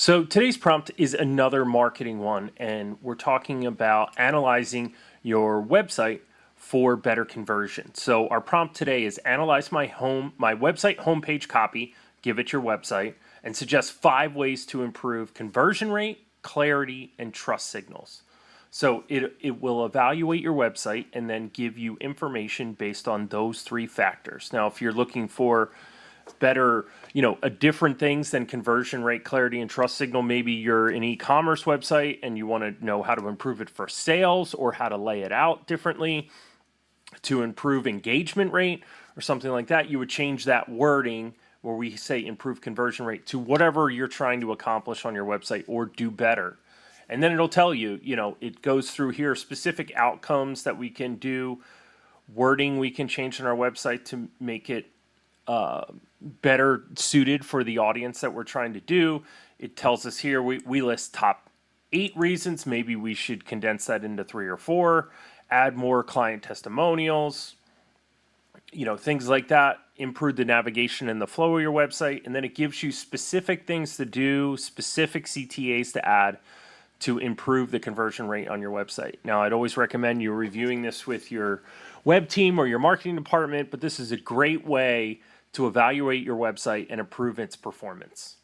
So today's prompt is another marketing one, and we're talking about analyzing your website for better conversion. So our prompt today is analyze my website homepage copy, give it your website, and suggest 5 ways to improve conversion rate, clarity, and trust signals. So it will evaluate your website and then give you information based on those 3 factors. Now, if you're looking for better, different things than conversion rate, clarity, and trust signal, maybe you're an e-commerce website and you want to know how to improve it for sales or how to lay it out differently to improve engagement rate or something like that, you would change that wording where we say improve conversion rate to whatever you're trying to accomplish on your website or do better. And then it'll tell you, it goes through here specific outcomes that we can do, wording we can change on our website to make it better suited for the audience that we're trying to do. It tells us here, we list top 8 reasons. Maybe we should condense that into 3 or 4, add more client testimonials, things like that, improve the navigation and the flow of your website. And then it gives you specific things to do, specific CTAs to add to improve the conversion rate on your website. Now, I'd always recommend you reviewing this with your web team or your marketing department, but this is a great way to evaluate your website and improve its performance.